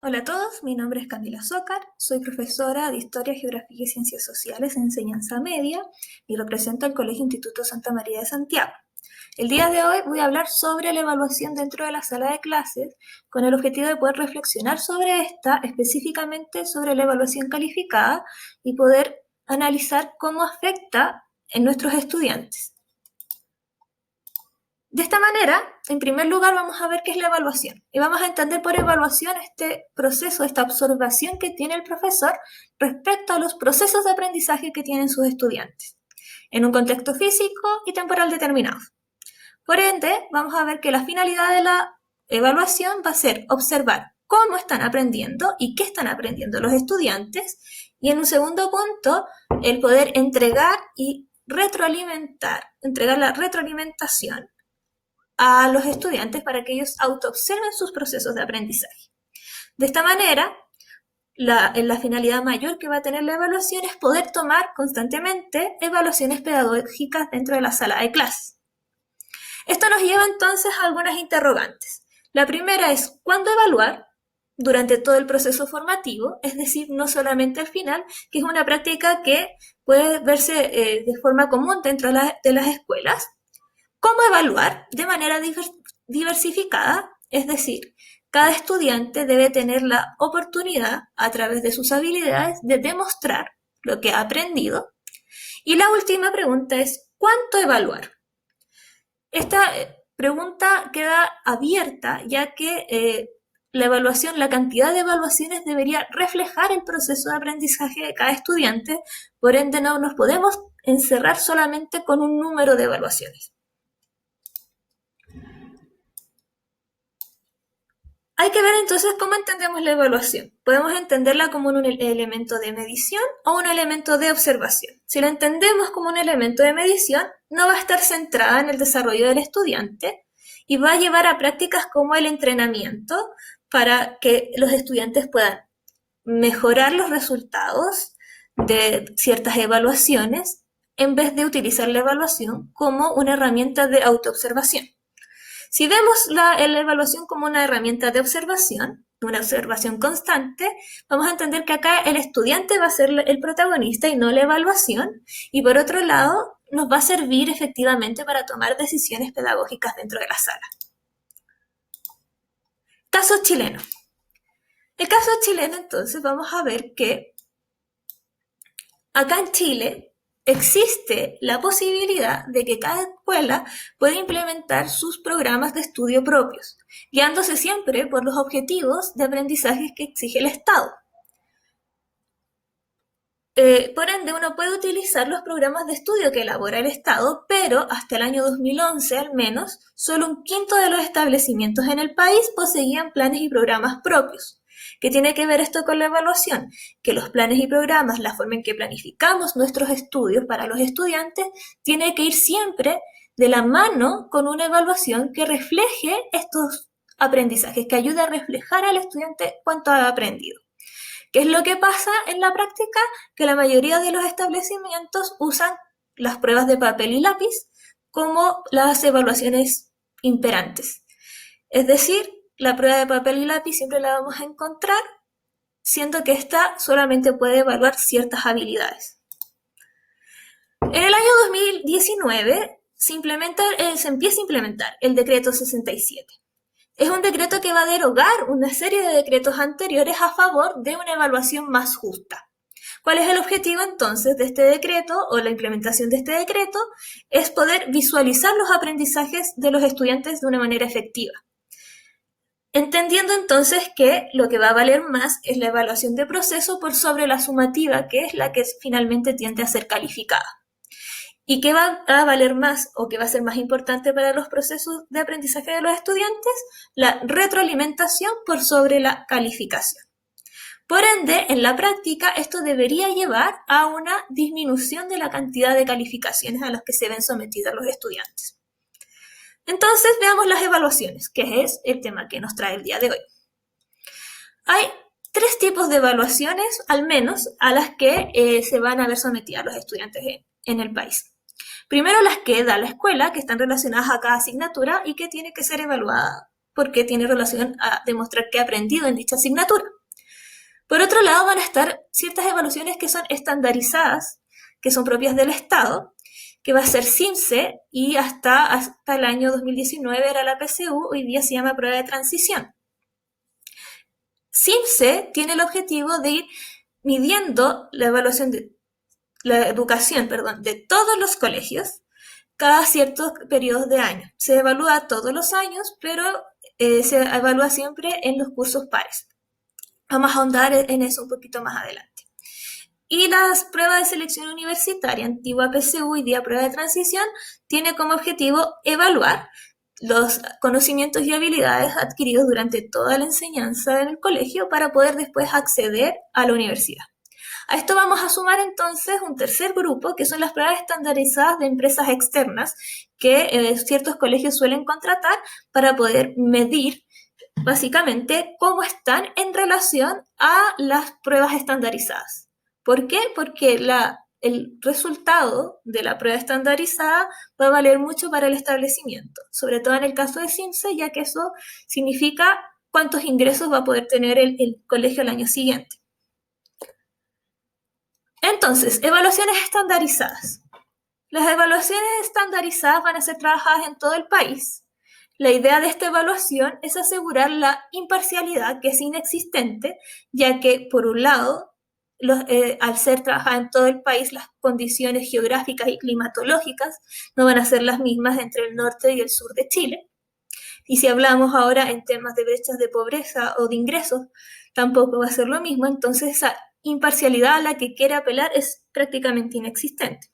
Hola a todos, mi nombre es Camila Zócar, soy profesora de Historia, Geografía y Ciencias Sociales en Enseñanza Media y represento al Colegio Instituto Santa María de Santiago. El día de hoy voy a hablar sobre la evaluación dentro de la sala de clases con el objetivo de poder reflexionar sobre esta, específicamente sobre la evaluación calificada y poder analizar cómo afecta en nuestros estudiantes. De esta manera, en primer lugar, vamos a ver qué es la evaluación. Y vamos a entender por evaluación este proceso, esta observación que tiene el profesor respecto a los procesos de aprendizaje que tienen sus estudiantes, en un contexto físico y temporal determinado. Por ende, vamos a ver que la finalidad de la evaluación va a ser observar cómo están aprendiendo y qué están aprendiendo los estudiantes. Y en un segundo punto, el poder entregar y entregar la retroalimentación a los estudiantes para que ellos autoobserven sus procesos de aprendizaje. De esta manera, la finalidad mayor que va a tener la evaluación es poder tomar constantemente evaluaciones pedagógicas dentro de la sala de clases. Esto nos lleva entonces a algunas interrogantes. La primera es, ¿cuándo evaluar? Durante todo el proceso formativo, es decir, no solamente al final, que es una práctica que puede verse de forma común dentro de las escuelas. ¿Cómo evaluar? De manera diversificada, es decir, cada estudiante debe tener la oportunidad, a través de sus habilidades, de demostrar lo que ha aprendido. Y la última pregunta es, ¿cuánto evaluar? Esta pregunta queda abierta, ya que la evaluación, la cantidad de evaluaciones debería reflejar el proceso de aprendizaje de cada estudiante, por ende no nos podemos encerrar solamente con un número de evaluaciones. Hay que ver entonces cómo entendemos la evaluación. Podemos entenderla como un elemento de medición o un elemento de observación. Si la entendemos como un elemento de medición, no va a estar centrada en el desarrollo del estudiante y va a llevar a prácticas como el entrenamiento para que los estudiantes puedan mejorar los resultados de ciertas evaluaciones en vez de utilizar la evaluación como una herramienta de autoobservación. Si vemos la evaluación como una herramienta de observación, una observación constante, vamos a entender que acá el estudiante va a ser el protagonista y no la evaluación, y por otro lado, nos va a servir efectivamente para tomar decisiones pedagógicas dentro de la sala. Caso chileno. El caso chileno, entonces, vamos a ver que acá en Chile existe la posibilidad de que cada escuela pueda implementar sus programas de estudio propios, guiándose siempre por los objetivos de aprendizaje que exige el Estado. Por ende, uno puede utilizar los programas de estudio que elabora el Estado, pero hasta el año 2011 al menos, solo un quinto de los establecimientos en el país poseían planes y programas propios. ¿Qué tiene que ver esto con la evaluación? Que los planes y programas, la forma en que planificamos nuestros estudios para los estudiantes, tiene que ir siempre de la mano con una evaluación que refleje estos aprendizajes, que ayude a reflejar al estudiante cuánto ha aprendido. ¿Qué es lo que pasa en la práctica? Que la mayoría de los establecimientos usan las pruebas de papel y lápiz como las evaluaciones imperantes. Es decir, la prueba de papel y lápiz siempre la vamos a encontrar, siendo que esta solamente puede evaluar ciertas habilidades. En el año 2019 se empieza a implementar el decreto 67. Es un decreto que va a derogar una serie de decretos anteriores a favor de una evaluación más justa. ¿Cuál es el objetivo entonces de este decreto o la implementación de este decreto? Es poder visualizar los aprendizajes de los estudiantes de una manera efectiva. Entendiendo entonces que lo que va a valer más es la evaluación de proceso por sobre la sumativa, que es la que finalmente tiende a ser calificada. ¿Y qué va a valer más o qué va a ser más importante para los procesos de aprendizaje de los estudiantes? La retroalimentación por sobre la calificación. Por ende, en la práctica, esto debería llevar a una disminución de la cantidad de calificaciones a las que se ven sometidos los estudiantes. Entonces, veamos las evaluaciones, que es el tema que nos trae el día de hoy. Hay tres tipos de evaluaciones, al menos, a las que se van a ver sometidos los estudiantes en el país. Primero, las que da la escuela, que están relacionadas a cada asignatura y que tiene que ser evaluada porque tiene relación a demostrar que ha aprendido en dicha asignatura. Por otro lado, van a estar ciertas evaluaciones que son estandarizadas, que son propias del Estado, que va a ser CIMSE, y hasta el año 2019 era la PSU, hoy día se llama prueba de transición. CIMSE tiene el objetivo de ir midiendo la educación de todos los colegios cada ciertos periodos de año. Se evalúa todos los años, pero se evalúa siempre en los cursos pares. Vamos a ahondar en eso un poquito más adelante. Y las pruebas de selección universitaria, antigua PSU y día prueba de transición, tiene como objetivo evaluar los conocimientos y habilidades adquiridos durante toda la enseñanza en el colegio para poder después acceder a la universidad. A esto vamos a sumar entonces un tercer grupo, que son las pruebas estandarizadas de empresas externas que ciertos colegios suelen contratar para poder medir básicamente cómo están en relación a las pruebas estandarizadas. ¿Por qué? Porque el resultado de la prueba estandarizada va a valer mucho para el establecimiento, sobre todo en el caso de CIMSE, ya que eso significa cuántos ingresos va a poder tener el colegio el año siguiente. Entonces, evaluaciones estandarizadas. Las evaluaciones estandarizadas van a ser trabajadas en todo el país. La idea de esta evaluación es asegurar la imparcialidad, que es inexistente, ya que, por un lado, al ser trabajada en todo el país, las condiciones geográficas y climatológicas no van a ser las mismas entre el norte y el sur de Chile. Y si hablamos ahora en temas de brechas de pobreza o de ingresos, tampoco va a ser lo mismo. Entonces, esa imparcialidad a la que quiere apelar es prácticamente inexistente.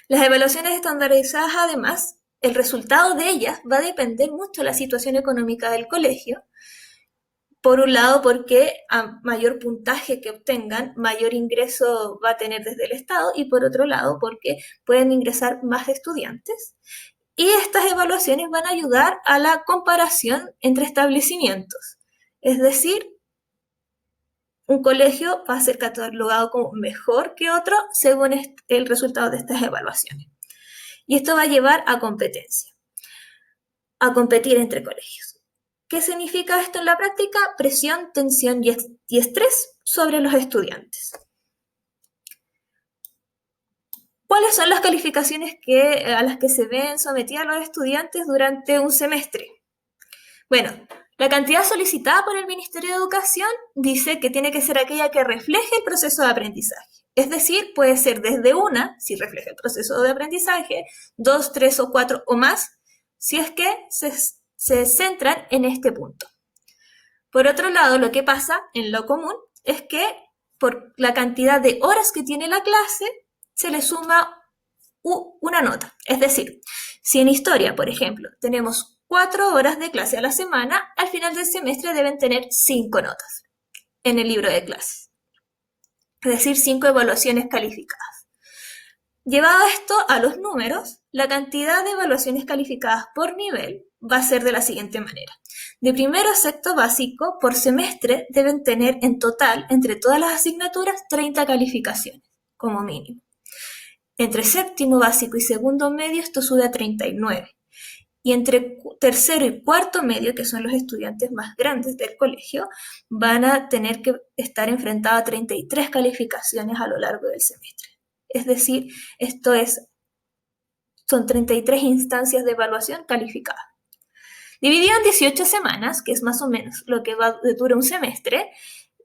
Las evaluaciones estandarizadas, además, el resultado de ellas va a depender mucho de la situación económica del colegio. Por un lado, porque a mayor puntaje que obtengan, mayor ingreso va a tener desde el Estado, y por otro lado, porque pueden ingresar más estudiantes. Y estas evaluaciones van a ayudar a la comparación entre establecimientos. Es decir, un colegio va a ser catalogado como mejor que otro según el resultado de estas evaluaciones. Y esto va a llevar a competencia, a competir entre colegios. ¿Qué significa esto en la práctica? Presión, tensión y estrés sobre los estudiantes. ¿Cuáles son las calificaciones a las que se ven sometidos los estudiantes durante un semestre? Bueno, la cantidad solicitada por el Ministerio de Educación dice que tiene que ser aquella que refleje el proceso de aprendizaje. Es decir, puede ser desde una, si refleja el proceso de aprendizaje, 2, 3 o 4 o más, si es que se centran en este punto. Por otro lado, lo que pasa en lo común es que por la cantidad de horas que tiene la clase, se le suma una nota. Es decir, si en historia, por ejemplo, tenemos 4 horas de clase a la semana, al final del semestre deben tener 5 notas en el libro de clases. Es decir, 5 evaluaciones calificadas. Llevado esto a los números, la cantidad de evaluaciones calificadas por nivel va a ser de la siguiente manera. De primero a sexto básico, por semestre, deben tener en total, entre todas las asignaturas, 30 calificaciones, como mínimo. Entre séptimo básico y segundo medio, esto sube a 39. Y entre tercero y cuarto medio, que son los estudiantes más grandes del colegio, van a tener que estar enfrentados a 33 calificaciones a lo largo del semestre. Es decir, son 33 instancias de evaluación calificadas. Dividido en 18 semanas, que es más o menos lo que dura un semestre,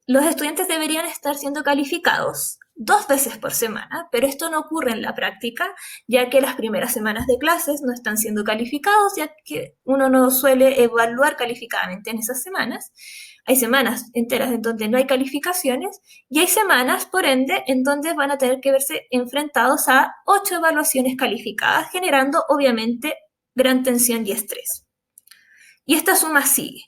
los estudiantes deberían estar siendo calificados 2 veces por semana, pero esto no ocurre en la práctica, ya que las primeras semanas de clases no están siendo calificados, ya que uno no suele evaluar calificadamente en esas semanas. Hay semanas enteras en donde no hay calificaciones y hay semanas, por ende, en donde van a tener que verse enfrentados a 8 evaluaciones calificadas, generando, obviamente, gran tensión y estrés. Y esta suma sigue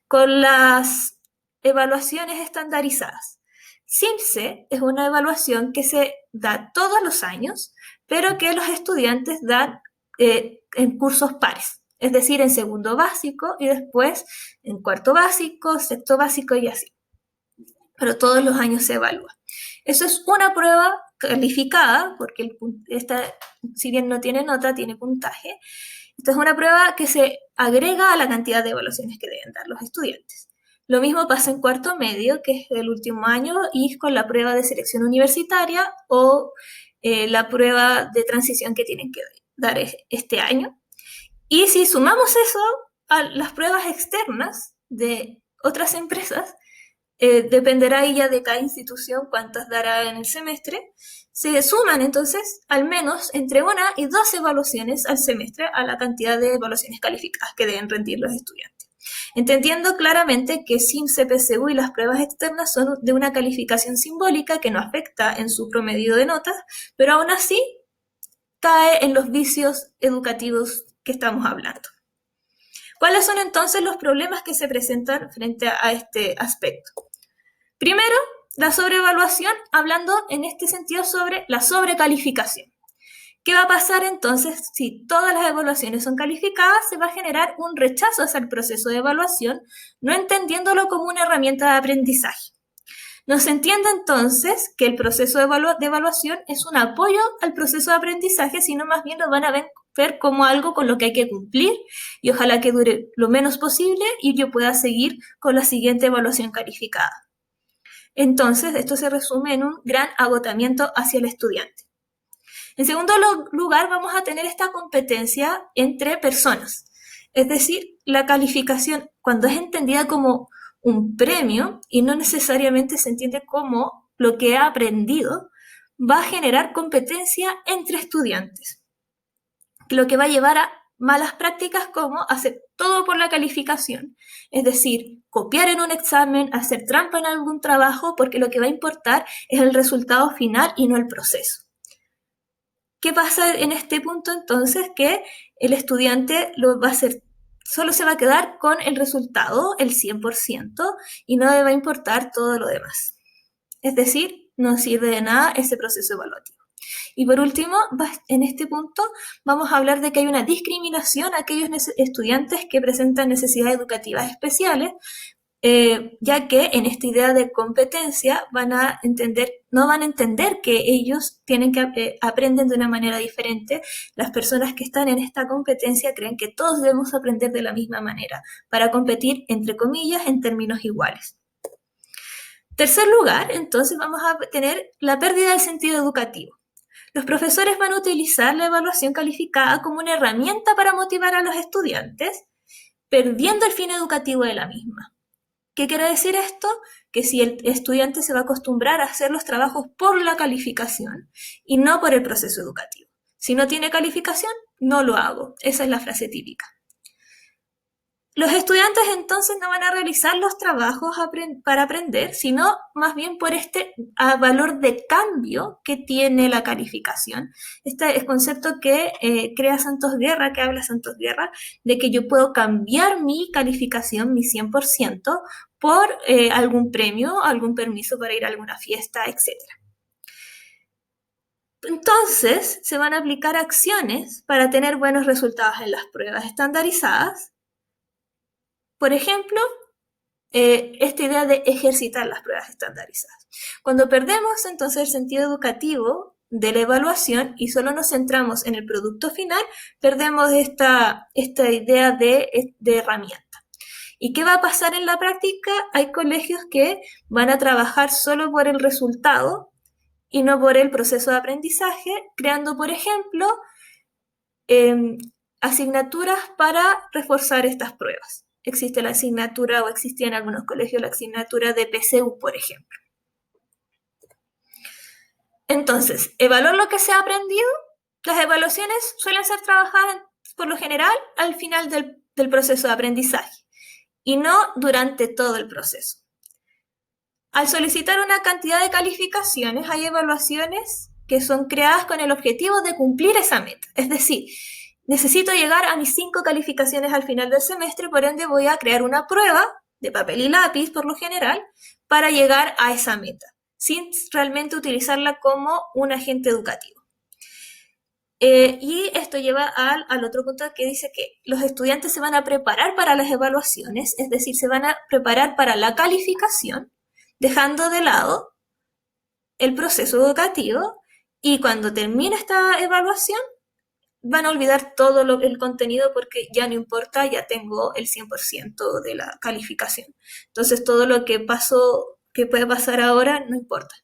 con las evaluaciones estandarizadas. CIMSE es una evaluación que se da todos los años, pero que los estudiantes dan en cursos pares, es decir, en segundo básico y después en cuarto básico, sexto básico y así. Pero todos los años se evalúa. Eso es una prueba calificada, porque si bien no tiene nota, tiene puntaje. Esta es una prueba que se agrega a la cantidad de evaluaciones que deben dar los estudiantes. Lo mismo pasa en cuarto medio, que es el último año, y con la prueba de selección universitaria o la prueba de transición que tienen que dar este año. Y si sumamos eso a las pruebas externas de otras empresas, dependerá ya de cada institución cuántas dará en el semestre, se suman entonces al menos entre 1 y 2 evaluaciones al semestre a la cantidad de evaluaciones calificadas que deben rendir los estudiantes. Entendiendo claramente que sin CPCU y las pruebas externas son de una calificación simbólica que no afecta en su promedio de notas, pero aún así cae en los vicios educativos que estamos hablando. ¿Cuáles son entonces los problemas que se presentan frente a este aspecto? Primero, la sobreevaluación, hablando en este sentido sobre la sobrecalificación. ¿Qué va a pasar entonces si todas las evaluaciones son calificadas? Se va a generar un rechazo hacia el proceso de evaluación, no entendiéndolo como una herramienta de aprendizaje. No se entiende entonces que el proceso de evaluación es un apoyo al proceso de aprendizaje, sino más bien lo van a ver como algo con lo que hay que cumplir y ojalá que dure lo menos posible y yo pueda seguir con la siguiente evaluación calificada. Entonces, esto se resume en un gran agotamiento hacia el estudiante. En segundo lugar, vamos a tener esta competencia entre personas. Es decir, la calificación, cuando es entendida como un premio y no necesariamente se entiende como lo que ha aprendido, va a generar competencia entre estudiantes, lo que va a llevar a malas prácticas como hacer todo por la calificación, es decir, copiar en un examen, hacer trampa en algún trabajo, porque lo que va a importar es el resultado final y no el proceso. ¿Qué pasa en este punto entonces? Que el estudiante lo va a hacer, solo se va a quedar con el resultado, el 100%, y no le va a importar todo lo demás. Es decir, no sirve de nada ese proceso evaluativo. Y por último, en este punto vamos a hablar de que hay una discriminación a aquellos estudiantes que presentan necesidades educativas especiales, ya que en esta idea de competencia no van a entender que ellos aprenden de una manera diferente. Las personas que están en esta competencia creen que todos debemos aprender de la misma manera para competir, entre comillas, en términos iguales. Tercer lugar, entonces vamos a tener la pérdida del sentido educativo. Los profesores van a utilizar la evaluación calificada como una herramienta para motivar a los estudiantes, perdiendo el fin educativo de la misma. ¿Qué quiere decir esto? Que si el estudiante se va a acostumbrar a hacer los trabajos por la calificación y no por el proceso educativo. Si no tiene calificación, no lo hago. Esa es la frase típica. Los estudiantes entonces no van a realizar los trabajos para aprender, sino más bien por este valor de cambio que tiene la calificación. Este es el concepto que crea Santos Guerra, que habla Santos Guerra, de que yo puedo cambiar mi calificación, mi 100%, por algún premio, algún permiso para ir a alguna fiesta, etc. Entonces, se van a aplicar acciones para tener buenos resultados en las pruebas estandarizadas. Por ejemplo, esta idea de ejercitar las pruebas estandarizadas. Cuando perdemos entonces el sentido educativo de la evaluación y solo nos centramos en el producto final, perdemos esta idea de herramienta. ¿Y qué va a pasar en la práctica? Hay colegios que van a trabajar solo por el resultado y no por el proceso de aprendizaje, creando, por ejemplo, asignaturas para reforzar estas pruebas. Existe la asignatura, o existía en algunos colegios la asignatura de PSU, por ejemplo. Entonces, evaluar lo que se ha aprendido. Las evaluaciones suelen ser trabajadas, por lo general, al final del proceso de aprendizaje y no durante todo el proceso. Al solicitar una cantidad de calificaciones, hay evaluaciones que son creadas con el objetivo de cumplir esa meta. Es decir, necesito llegar a mis 5 calificaciones al final del semestre, por ende voy a crear una prueba de papel y lápiz, por lo general, para llegar a esa meta, sin realmente utilizarla como un agente educativo. Y esto lleva al otro punto que dice que los estudiantes se van a preparar para las evaluaciones, es decir, se van a preparar para la calificación, dejando de lado el proceso educativo, y cuando termine esta evaluación, van a olvidar todo el contenido porque ya no importa, ya tengo el 100% de la calificación. Entonces todo lo que pasó, que puede pasar ahora, no importa.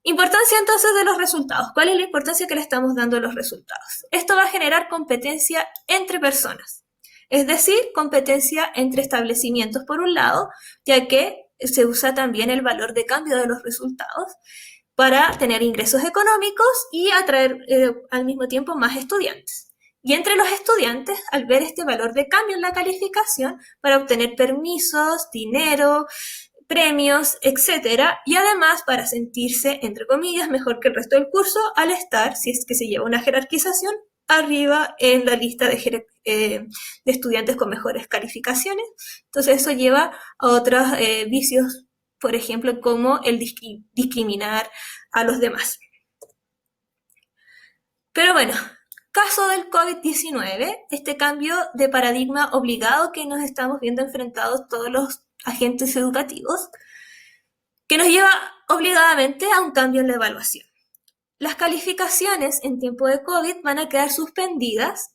Importancia entonces de los resultados. ¿Cuál es la importancia que le estamos dando a los resultados? Esto va a generar competencia entre personas, es decir, competencia entre establecimientos por un lado, ya que se usa también el valor de cambio de los resultados para tener ingresos económicos y atraer al mismo tiempo más estudiantes. Y entre los estudiantes, al ver este valor de cambio en la calificación, para obtener permisos, dinero, premios, etcétera, y además para sentirse, entre comillas, mejor que el resto del curso al estar, si es que se lleva una jerarquización, arriba en la lista de estudiantes con mejores calificaciones. Entonces eso lleva a otros vicios, por ejemplo, como el discriminar a los demás. Pero bueno, caso del COVID-19, este cambio de paradigma obligado que nos estamos viendo enfrentados todos los agentes educativos, que nos lleva obligadamente a un cambio en la evaluación. Las calificaciones en tiempo de COVID van a quedar suspendidas,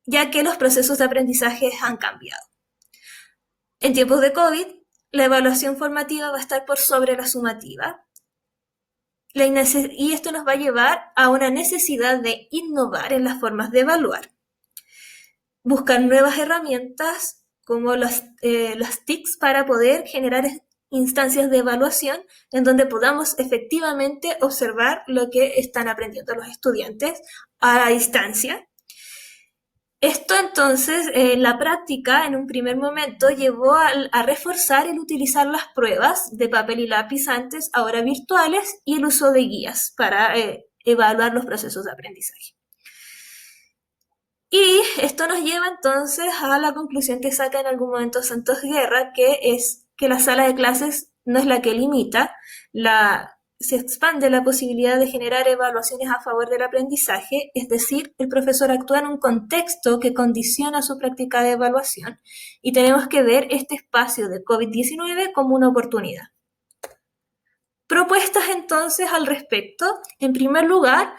ya que los procesos de aprendizaje han cambiado. En tiempos de COVID, la evaluación formativa va a estar por sobre la sumativa, y esto nos va a llevar a una necesidad de innovar en las formas de evaluar, buscar nuevas herramientas como las TICs para poder generar instancias de evaluación en donde podamos efectivamente observar lo que están aprendiendo los estudiantes a la distancia. Esto entonces, en la práctica, en un primer momento, llevó a reforzar el utilizar las pruebas de papel y lápiz antes, ahora virtuales, y el uso de guías para evaluar los procesos de aprendizaje. Y esto nos lleva entonces a la conclusión que saca en algún momento Santos Guerra, que es que la sala de clases no es la que limita, se expande la posibilidad de generar evaluaciones a favor del aprendizaje, es decir, el profesor actúa en un contexto que condiciona su práctica de evaluación y tenemos que ver este espacio de COVID-19 como una oportunidad. Propuestas entonces al respecto. En primer lugar,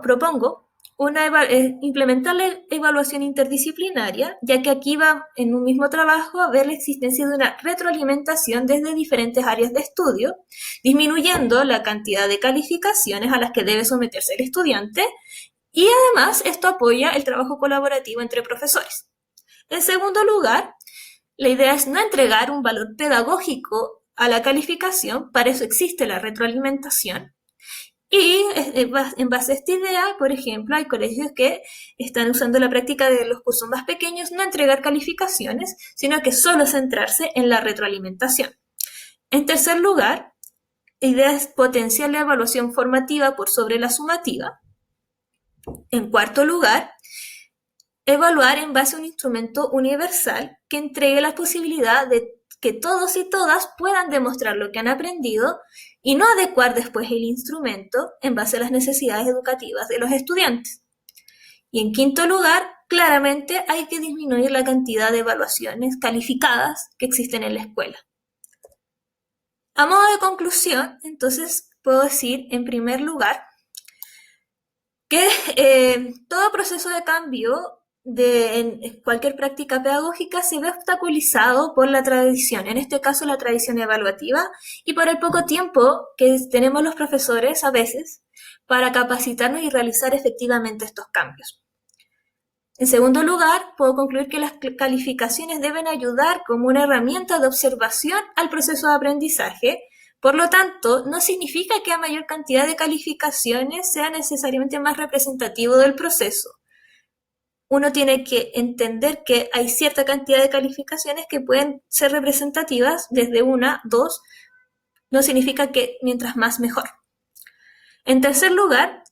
propongo implementar la evaluación interdisciplinaria, ya que aquí va en un mismo trabajo a ver la existencia de una retroalimentación desde diferentes áreas de estudio, disminuyendo la cantidad de calificaciones a las que debe someterse el estudiante, y además esto apoya el trabajo colaborativo entre profesores. En segundo lugar, la idea es no entregar un valor pedagógico a la calificación, para eso existe la retroalimentación. Y en base a esta idea, por ejemplo, hay colegios que están usando la práctica de los cursos más pequeños, no entregar calificaciones, sino que solo centrarse en la retroalimentación. En tercer lugar, la idea es potenciar la evaluación formativa por sobre la sumativa. En cuarto lugar, evaluar en base a un instrumento universal que entregue la posibilidad de que todos y todas puedan demostrar lo que han aprendido y no adecuar después el instrumento en base a las necesidades educativas de los estudiantes. Y en quinto lugar, claramente hay que disminuir la cantidad de evaluaciones calificadas que existen en la escuela. A modo de conclusión, entonces, puedo decir, en primer lugar, que todo proceso de cambio en cualquier práctica pedagógica se ve obstaculizado por la tradición, en este caso la tradición evaluativa, y por el poco tiempo que tenemos los profesores a veces para capacitarnos y realizar efectivamente estos cambios. En segundo lugar, puedo concluir que las calificaciones deben ayudar como una herramienta de observación al proceso de aprendizaje. Por lo tanto, no significa que a mayor cantidad de calificaciones sea necesariamente más representativo del proceso. Uno tiene que entender que hay cierta cantidad de calificaciones que pueden ser representativas, desde 1, 2, no significa que mientras más mejor. En tercer lugar,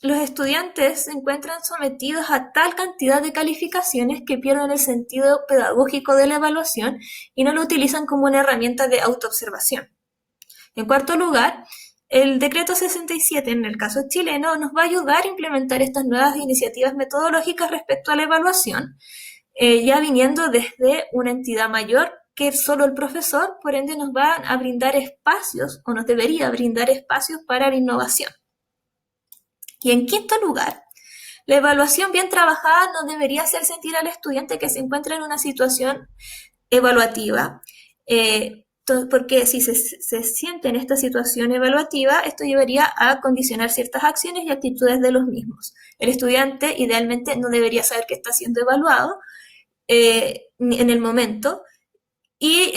los estudiantes se encuentran sometidos a tal cantidad de calificaciones que pierden el sentido pedagógico de la evaluación y no lo utilizan como una herramienta de autoobservación. En cuarto lugar, el decreto 67, en el caso chileno, nos va a ayudar a implementar estas nuevas iniciativas metodológicas respecto a la evaluación, ya viniendo desde una entidad mayor que solo el profesor, por ende nos va a brindar espacios, o nos debería brindar espacios para la innovación. Y en quinto lugar, la evaluación bien trabajada no debería hacer sentir al estudiante que se encuentra en una situación evaluativa, porque si se siente en esta situación evaluativa, esto llevaría a condicionar ciertas acciones y actitudes de los mismos. El estudiante idealmente no debería saber que está siendo evaluado en el momento, y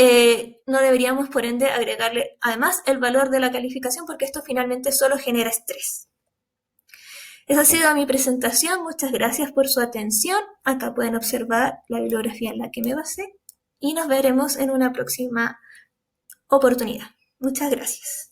no deberíamos, por ende, agregarle además el valor de la calificación, porque esto finalmente solo genera estrés. Esa ha sido mi presentación. Muchas gracias por su atención. Acá pueden observar la bibliografía en la que me basé y nos veremos en una próxima oportunidad. Muchas gracias.